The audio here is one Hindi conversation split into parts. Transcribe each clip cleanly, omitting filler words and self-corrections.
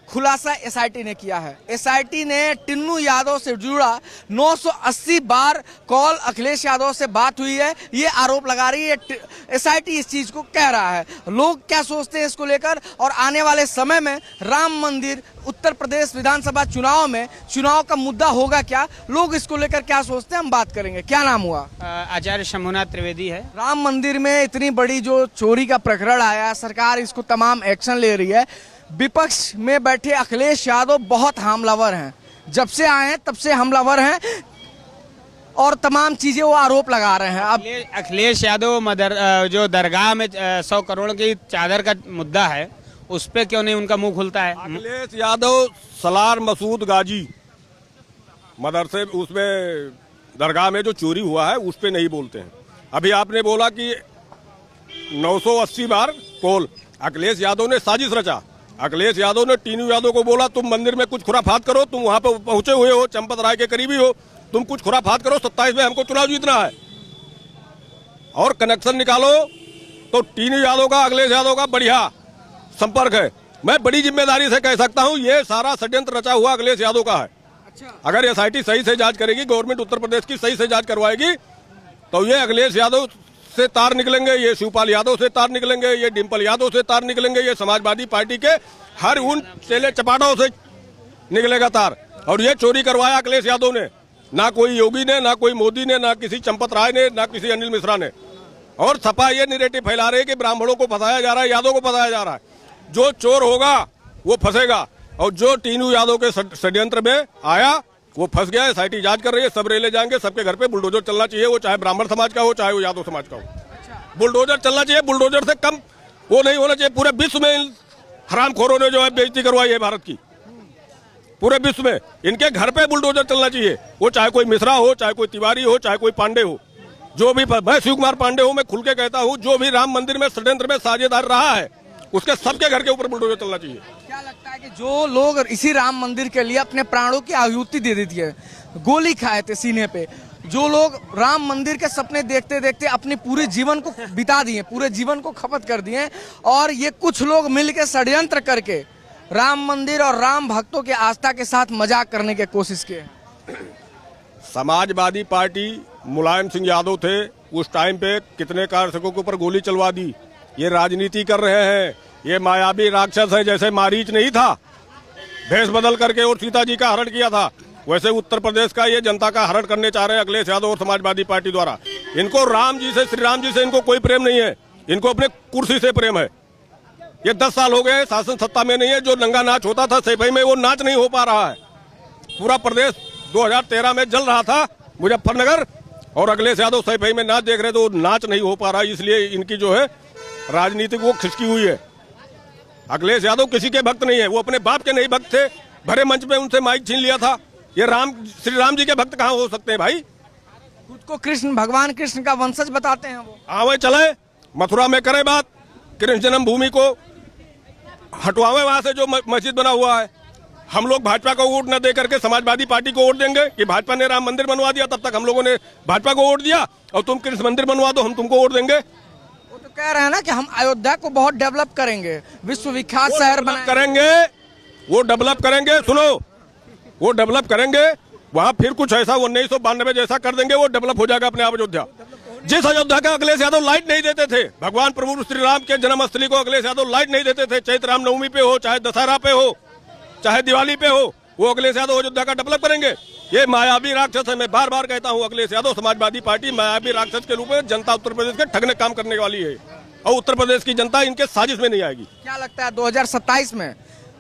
खुलासा एसआईटी ने किया है। एसआईटी ने टिन्नू यादव से जुड़ा 980 बार कॉल अखिलेश यादव से बात हुई है, ये आरोप लगा रही है एसआईटी। इस चीज को कह रहा है। लोग क्या सोचते हैं इसको लेकर, और आने वाले समय में राम मंदिर उत्तर प्रदेश विधानसभा चुनाव में चुनाव का मुद्दा होगा क्या, लोग इसको लेकर क्या सोचते हैं, हम बात करेंगे। क्या नाम हुआ? आचार्य शंभुनाथ त्रिवेदी है। राम मंदिर में इतनी बड़ी जो चोरी का प्रकरण आया, सरकार इसको तमाम एक्शन ले रही है। विपक्ष में बैठे अखिलेश यादव बहुत हमलावर हैं, जब से आए हैं तब से हमलावर हैं और तमाम चीजें वो आरोप लगा रहे हैं। अब अखिलेश यादव जो दरगाह में 100 करोड़ की चादर का मुद्दा है, उस पे क्यों नहीं उनका मुंह खुलता है? अखिलेश यादव सलार मसूद गाजी मदरसे उसमें दरगाह में जो चोरी हुआ है उस पे नहीं बोलते हैं। अभी आपने बोला कि 980 बार कॉल, अखिलेश यादव ने साजिश रचा। अखिलेश यादव ने टीनू यादव को बोला तुम मंदिर में कुछ खुराफात करो, तुम वहां पर पहुंचे हुए हो, चंपत राय के करीबी हो, तुम कुछ खुराफात करो, 27 में हमको चुनाव जीतना है और कनेक्शन निकालो। तो टीनू यादव का अखिलेश यादव का बढ़िया संपर्क है। मैं बड़ी जिम्मेदारी से कह सकता हूं ये सारा षड्यंत्र रचा हुआ अखिलेश यादव का है। अगर एसआईटी सही से जांच करेगी, गवर्नमेंट उत्तर प्रदेश की सही से जांच करवाएगी, तो ये अखिलेश यादव से तार निकलेंगे, ये शिवपाल यादव से तार निकलेंगे, ये डिम्पल यादव से तार निकलेंगे, ये समाजवादी पार्टी के हर उन चेले चपाटों से निकलेगा तार। और ये चोरी करवाया अखिलेश यादव ने, ना कोई योगी ने, ना कोई मोदी ने, ना किसी चंपत राय ने, ना किसी अनिल मिश्रा ने। और सपा ये नैरेटिव फैला रहे कि ब्राह्मणों को फंसाया जा रहा है, यादव को फंसाया जा रहा है। जो चोर होगा वो फंसेगा, और जो टीनू यादव के षड्यंत्र में आया वो फंस गया। एसआईटी जांच कर रही है, सब रेले जाएंगे, सबके घर पे बुलडोजर चलना चाहिए, वो चाहे ब्राह्मण समाज का हो चाहे वो यादव समाज का हो। बुलडोजर चलना चाहिए, बुलडोजर से कम वो नहीं होना चाहिए। पूरे विश्व में हरामखोरों ने जो है बेइज्जती करवाई है भारत की, पूरे विश्व में इनके घर पे बुलडोजर चलना चाहिए। वो चाहे कोई मिश्रा हो, चाहे कोई तिवारी हो, चाहे कोई पांडे हो, जो भी, मैं शिव कुमार पांडे हूं, मैं खुल के कहता हूं, जो भी राम मंदिर में षड्यंत्र में साझेदार रहा है उसके सबके घर के ऊपर बुलडोजर चलना चाहिए। क्या लगता है कि जो लोग इसी राम मंदिर के लिए अपने प्राणों की आहुति दे दी है, गोली खाए थे सीने पे, जो लोग राम मंदिर के सपने देखते देखते अपने पूरे जीवन को बिता दिए, पूरे जीवन को खपत कर दिए, और ये कुछ लोग मिलकर षड्यंत्र करके राम मंदिर और राम भक्तों के आस्था के साथ मजाक करने की कोशिश की है। समाजवादी पार्टी, मुलायम सिंह यादव थे उस टाइम पे, कितने कार्यकर्ताओं के ऊपर गोली चलवा दी। ये राजनीति कर रहे हैं, ये मायावी राक्षस है। जैसे मारीच नहीं था, भेष बदल करके और सीता जी का हरण किया था, वैसे उत्तर प्रदेश का ये जनता का हरण करने चाह रहे हैं अखिलेश यादव और समाजवादी पार्टी द्वारा। इनको राम जी से, श्री राम जी से इनको कोई प्रेम नहीं है, इनको अपने कुर्सी से प्रेम है। ये 10 साल हो गए शासन सत्ता में नहीं है। जो नंगा नाच होता था सैफई में, वो नाच नहीं हो पा रहा है। पूरा प्रदेश 2013 में जल रहा था मुजफ्फरनगर, और अखिलेश यादव सैफई में नाच देख रहे तो नाच नहीं हो पा रहा। इसलिए इनकी जो है राजनीति वो खिसकी हुई है। अखिलेश यादव किसी के भक्त नहीं है, वो अपने बाप के नहीं भक्त थे। भरे मंच पे उनसे माइक छीन लिया था। ये श्री राम जी के भक्त कहाँ हो सकते हैं भाई? खुद को कृष्ण, भगवान कृष्ण का वंशज बताते हैं वो। आवे चले मथुरा में करे बात, कृष्ण जन्म भूमि को हटवावे वहां से जो मस्जिद बना हुआ है। हम लोग भाजपा को वोट न दे करके समाजवादी पार्टी को वोट देंगे कि भाजपा ने राम मंदिर बनवा दिया, तब तक हम लोगों ने भाजपा को वोट दिया, और तुम कृष्ण मंदिर बनवा दो, हम तुमको वोट देंगे। वो तो कह रहे हैं ना कि हम अयोध्या को बहुत डेवलप करेंगे, विश्वविख्यात शहर करेंगे, वो डेवलप करेंगे। सुनो, वो डेवलप करेंगे, वहां फिर कुछ ऐसा 1992 जैसा कर देंगे, वो डेवलप हो जाएगा अपने आप अयोध्या। जिस अयोध्या का अखिलेश यादव लाइट नहीं देते थे, भगवान प्रभु श्री राम के जन्मस्थली को अखिलेश यादव लाइट नहीं देते थे, चैत्र रामनवमी पे हो, चाहे दशहरा पे हो, चाहे दिवाली पे हो, वो अखिलेश यादव अयोध्या का डेवलप करेंगे। ये मायावी राक्षस है। मैं बार बार कहता हूँ, अखिलेश यादव समाजवादी पार्टी मायावी राक्षस के रूप में जनता उत्तर प्रदेश के ठगने काम करने वाली है, और उत्तर प्रदेश की जनता इनके साजिश में नहीं आएगी। क्या लगता है 2027 में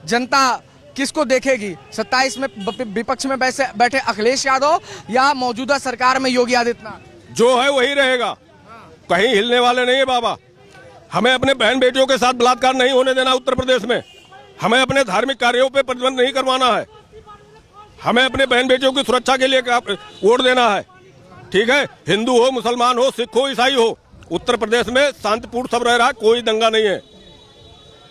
जनता किसको देखेगी? 27 में विपक्ष में बैठे अखिलेश यादव या मौजूदा सरकार में योगी आदित्यनाथ? जो है वही रहेगा, कहीं हिलने वाले नहीं है बाबा। हमें अपने बहन बेटियों के साथ बलात्कार नहीं होने देना उत्तर प्रदेश में। हमें अपने धार्मिक कार्यों पे प्रतिबंध नहीं करवाना है। हमें अपने बहन बेटियों की सुरक्षा के लिए वोट देना है। ठीक है, हिंदू हो, मुसलमान हो, सिख हो, ईसाई हो, उत्तर प्रदेश में शांतिपूर्ण सब रह रहा है, कोई दंगा नहीं है।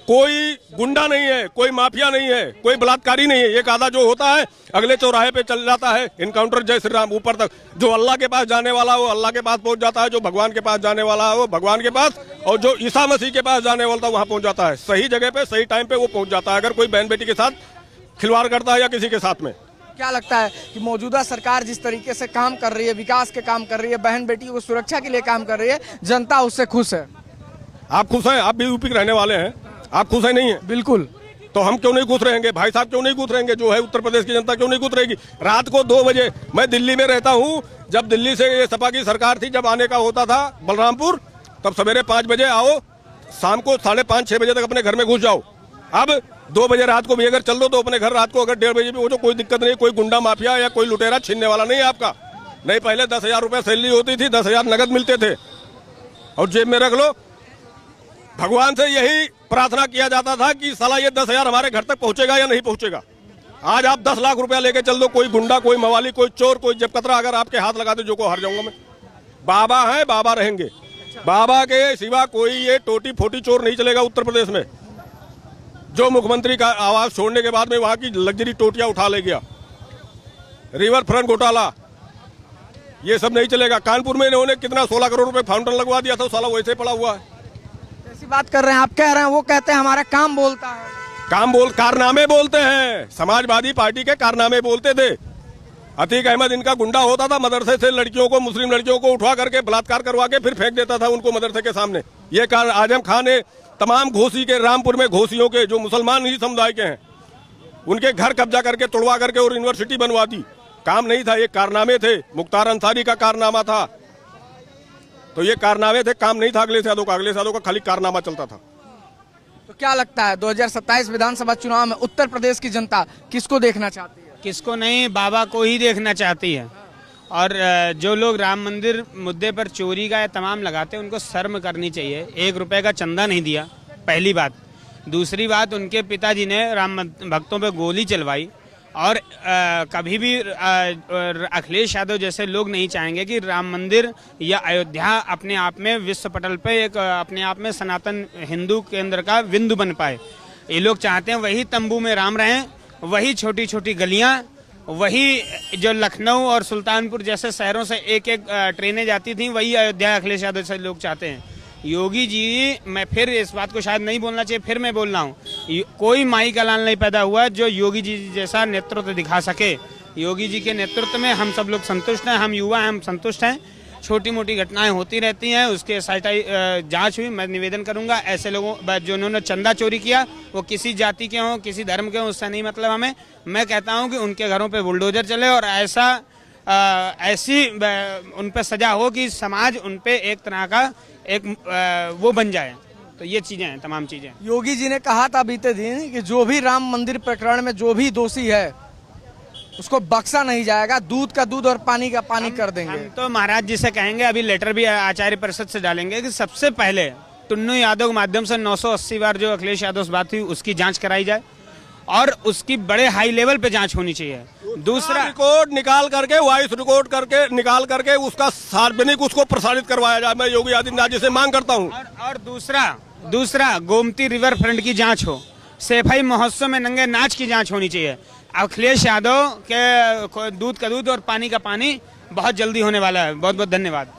कोई गुंडा नहीं है, कोई माफिया नहीं है, कोई बलात्कारी नहीं है। एक आधा जो होता है अगले चौराहे पे चल जाता है, इनकाउंटर जय श्री राम ऊपर तक। जो अल्लाह के पास जाने वाला है वो अल्लाह के पास पहुंच जाता है, जो भगवान के पास जाने वाला है वो भगवान के पास, और जो ईसा मसीह के पास जाने वाला था वहां पहुंच जाता है। सही जगह पे सही टाइम पे वो पहुंच जाता है, अगर कोई बहन बेटी के साथ खिलवाड़ करता है या किसी के साथ में। क्या लगता है कि मौजूदा सरकार जिस तरीके से काम कर रही है, विकास के काम कर रही है, बहन बेटियों को सुरक्षा के लिए काम कर रही है, जनता उससे खुश है? आप खुश हैं? आप भी यूपी के रहने वाले हैं, आप खुश हैं नहीं है? बिल्कुल। तो हम क्यों नहीं खुश रहेंगे? भाई साहब क्यों नहीं खुश रहेंगे? जो है उत्तर प्रदेश की जनता क्यों नहीं खुश रहेगी? रात को 2 बजे, मैं दिल्ली में रहता हूँ, जब दिल्ली से ये सपा की सरकार थी, जब आने का होता था बलरामपुर, तब सवेरे 5 बजे आओ, शाम को 5:30-6 बजे तक अपने घर में घुस जाओ। अब 2 बजे रात को भी अगर चल दो तो अपने घर रात को अगर 1:30 बजे भी हो तो कोई दिक्कत नहीं, कोई गुंडा माफिया या कोई लुटेरा छीनने वाला नहीं है आपका। नहीं, पहले 10,000 रुपये सैलरी होती थी, 10,000 नगद मिलते थे और जेब में रख लो। भगवान से यही प्रार्थना किया जाता था कि साला ये 10,000 हमारे घर तक पहुंचेगा या नहीं पहुंचेगा। आज आप 10 लाख रुपया लेके चल दो, कोई गुंडा, कोई मवाली, कोई चोर, कोई जेबकतरा अगर आपके हाथ लगा दो, जो को हार जाऊंगा मैं। बाबा है, बाबा रहेंगे, बाबा के सिवा कोई ये टोटी फोटी चोर नहीं चलेगा उत्तर प्रदेश में। जो मुख्यमंत्री का आवाज छोड़ने के बाद में वहां की लग्जरी टोटियां उठा ले गया, रिवर फ्रंट घोटाला, ये सब नहीं चलेगा। कानपुर में इन्होंने कितना 16 करोड़ रुपए फाउंटेन लगवा दिया था, साला वैसे पड़ा हुआ है। ऐसी बात कर रहे हैं आप, कह रहे हैं, वो कहते हैं हमारा काम बोलता है। कारनामे बोलते हैं, समाजवादी पार्टी के कारनामे बोलते थे। अतीक अहमद इनका गुंडा होता था, मदरसे से लड़कियों को, मुस्लिम लड़कियों को उठवा करके बलात्कार करवा के फिर फेंक देता था उनको मदरसे के सामने। ये आजम खान ने तमाम घोसी के, रामपुर में घोसियों के जो मुसलमान ही समुदाय के हैं, उनके घर कब्जा करके तोड़वा करके और यूनिवर्सिटी बनवा दी। काम नहीं था, ये कारनामे थे। मुख्तार अंसारी का कारनामा था, तो ये कारनामे थे, काम नहीं था अखिलेश यादव का। अखिलेश यादव का खाली कारनामा चलता था। तो क्या लगता है 2027 विधानसभा चुनाव में उत्तर प्रदेश की जनता किसको देखना चाहती है? किसको नहीं, बाबा को ही देखना चाहती है। और जो लोग राम मंदिर मुद्दे पर चोरी का तमाम लगाते हैं, उनको शर्म करनी चाहिए। 1 रुपए का चंदा नहीं दिया, पहली बात। दूसरी बात, उनके पिताजी ने राम भक्तों पे गोली चलवाई। और कभी भी अखिलेश यादव जैसे लोग नहीं चाहेंगे कि राम मंदिर या अयोध्या अपने आप में विश्व पटल पे एक अपने आप में सनातन हिंदू केंद्र का बिंदु बन पाए। ये लोग चाहते हैं वही तंबू में राम रहें, वही छोटी छोटी गलियां, वही जो लखनऊ और सुल्तानपुर जैसे शहरों से एक ट्रेनें जाती थी, वही अयोध्या अखिलेश यादव से लोग चाहते हैं। योगी जी, मैं फिर इस बात को शायद नहीं बोलना चाहिए, फिर मैं बोल रहा हूँ, कोई माई का लाल नहीं पैदा हुआ जो योगी जी जैसा नेतृत्व दिखा सके। योगी जी के नेतृत्व में हम सब लोग संतुष्ट हैं, हम युवा हैं, हम संतुष्ट हैं। छोटी मोटी घटनाएं होती रहती हैं, उसके SIT जांच हुई। मैं निवेदन करूंगा, ऐसे लोगों जो उन्होंने चंदा चोरी किया, वो किसी जाति के हों, किसी धर्म के हों, उससे नहीं मतलब हमें। मैं कहता हूं कि उनके घरों पे बुलडोजर चले और ऐसी उन पे सजा हो कि समाज उन पे एक तरह का वो बन जाए। तो ये चीजें हैं, तमाम चीजें। योगी जी ने कहा था बीते दिन कि जो भी राम मंदिर प्रकरण में जो भी दोषी है उसको बख्शा नहीं जाएगा, दूध का दूध और पानी का पानी कर देंगे। हम तो महाराज जी से कहेंगे, अभी लेटर भी आचार्य परिषद से डालेंगे कि सबसे पहले टुन्नू यादव के माध्यम से 980 बार जो अखिलेश यादव से बात हुई उसकी जांच कराई जाए और उसकी बड़े हाई लेवल पे जांच होनी चाहिए। दूसरा, रिकॉर्ड निकाल करके, वॉइस रिकॉर्ड करके निकाल करके उसका सार्वजनिक उसको प्रसारित करवाया जाए। मैं योगी आदित्यनाथ जी से मांग करता हूँ। और दूसरा गोमती रिवर फ्रंट की जांच हो, सैफई महोत्सव में नंगे नाच की जांच होनी चाहिए। अखिलेश यादव के दूध का दूध और पानी का पानी बहुत जल्दी होने वाला है। बहुत बहुत धन्यवाद।